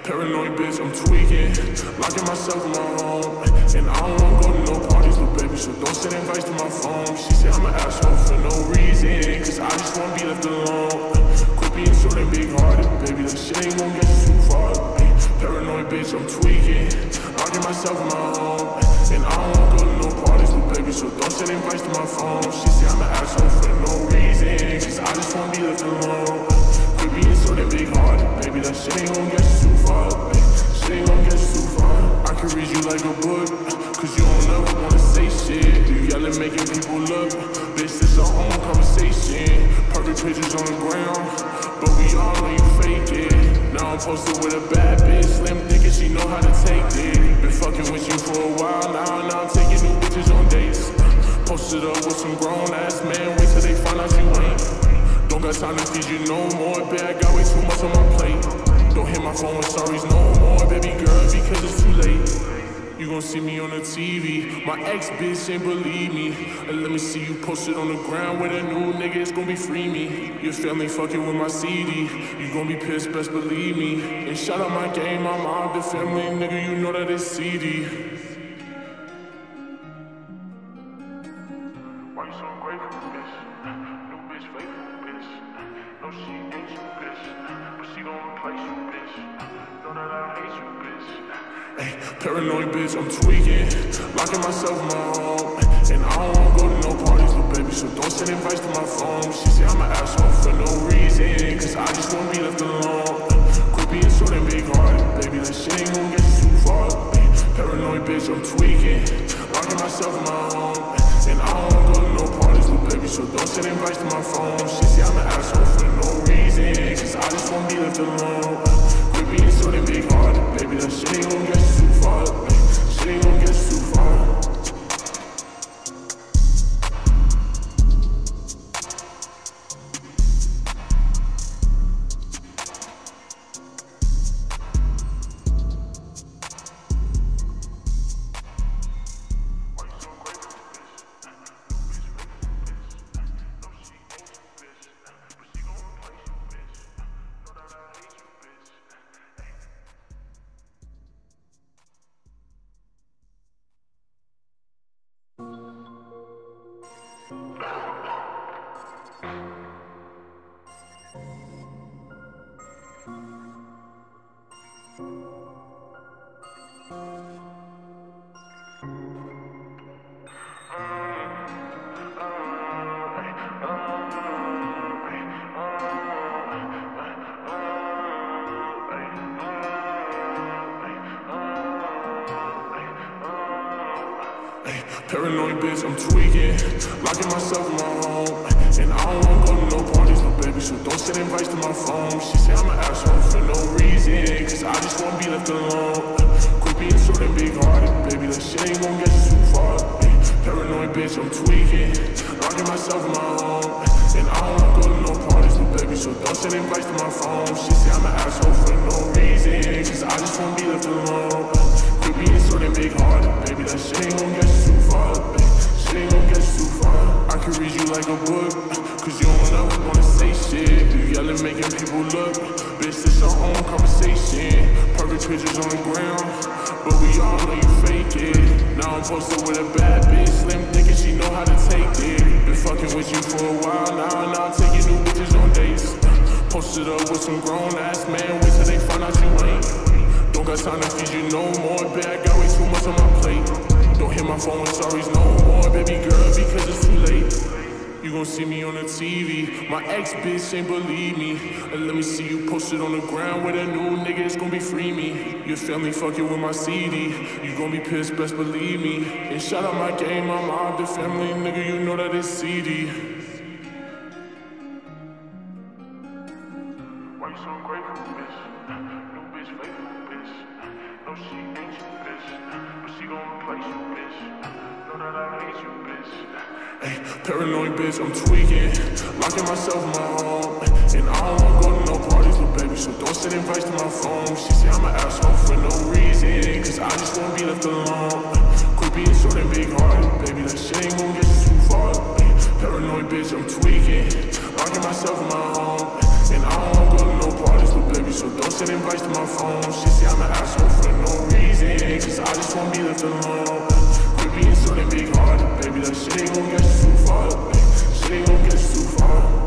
Paranoid bitch, I'm tweaking, locking myself in my home, and I don't wanna go to no parties, little baby, so don't send invites to my phone. She said I'm an asshole for no reason, cause I just wanna be left alone. Quit being so damn big-hearted, baby, that shit ain't gon' get you too far. Paranoid bitch, I'm tweaking, locking myself in my home, and I don't wanna go to no parties, little baby, so don't send invites to my phone. She said I'm an asshole for no reason, cause I just wanna be left alone. Quit being so damn big-hearted, baby, that shit ain't gon' get you too far. Shit ain't gon' get you too far. I can read you like a book, cause you don't ever wanna say shit. You yelling, making people look. Bitch, this our own conversation. Perfect pictures on the ground, but we all know you fake it. Now I'm posted with a bad bitch, slim thinking she know how to take it. Been fucking with you for a while now I'm taking new bitches on dates. Posted up with some grown ass men, wait till they find out you ain't. Don't got time to feed you no more, bitch, I got way too much on my plate. Don't hit my phone with sorries no more, baby girl, because it's too late. You gon' see me on the TV, my ex-bitch ain't believe me. And let me see you posted on the ground with a new nigga, it's gon' be free me. Your family fucking with my CD, you gon' be pissed, best believe me. And shout out my game, my mom, the family, nigga, you know that it's CD. Why you so ungrateful, bitch? New bitch, faithful, bitch. No, she ain't you, bitch, but she gon' replace you, bitch. Know that I hate you, bitch. Ay, paranoid bitch, I'm tweaking, locking myself in my home, and I don't wanna go to no parties, little baby, so don't send invites to my phone. She say I'm an asshole for no reason, cause I just wanna be left alone. Quit being so damn big-hearted, baby, that shit ain't gon' get you too far. Ay, paranoid bitch, I'm tweaking, locking myself in my home, and I don't wanna go to no parties, little baby, so don't send invites to my phone. She say I'm an asshole for no reason, cause I just wanna be left alone. Quit being so damn big-hearted, baby, that shit ain't gon' get you too far. Shit ain't gon' get you too far. Paranoid bitch, I'm tweaking, locking myself in my home, and I don't wanna go to no parties, little baby, so don't send invites to my phone. She say I'm an asshole for no reason, cause I just wanna be left alone. Quit being so damn big-hearted, baby, that shit ain't gon' get you too far. Paranoid bitch, I'm tweaking, locking myself in my home, and I don't wanna go to no parties, little baby, so don't send invites to my phone. She say I'm an asshole for no reason, cause I just wanna be left alone. Quit being so damn big-hearted, baby, that shit ain't gon' get you too far. Shit ain't gon' get you too far. I can read you like a book, cause you don't ever wanna say shit. You yelling, making people look. Bitch, this our own conversation. Perfect pictures on the ground, but we all know you fake it. Now I'm posted with a bad bitch, slim thinking she know how to take it. Been fucking with you for a while now I'm taking new bitches on dates. Posted up with some grown ass men, wait till they find out you ain't. Don't got time to feed you no more, bitch, I got way too much on my plate. Don't hit my phone with sorries no more, baby girl, because it's too late. You gon' see me on the TV, my ex-bitch ain't believe me. And let me see you posted on the ground with a new nigga, it's gon' be free me. Your family fucking with my CD, you gon' be pissed, best believe me. And shout out my game, my mom, the family, nigga, you know that it's CD. Why you so ungrateful, bitch? New bitch, faithful, bitch. No, she ain't you, bitch. but she gon' replace you, bitch. Know that I hate you, bitch. Ay, paranoid bitch, I'm tweaking, locking myself in my home, and I don't wanna go to no parties, little baby, so don't send invites to my phone. She say I'm an asshole for no reason, cause I just wanna be left alone. Quit being so damn big-hearted, baby, that shit ain't gon' get you too far. Ay, paranoid bitch, I'm tweaking, locking myself in my home, and I don't wanna go to no parties, little baby, so don't send invites to my phone. She say I'm an asshole for no reason, cause I just wanna be left alone. Quit being so damn big-hearted, baby, that shit ain't gon' get you too far. Ay, shit ain't gon' get you too far.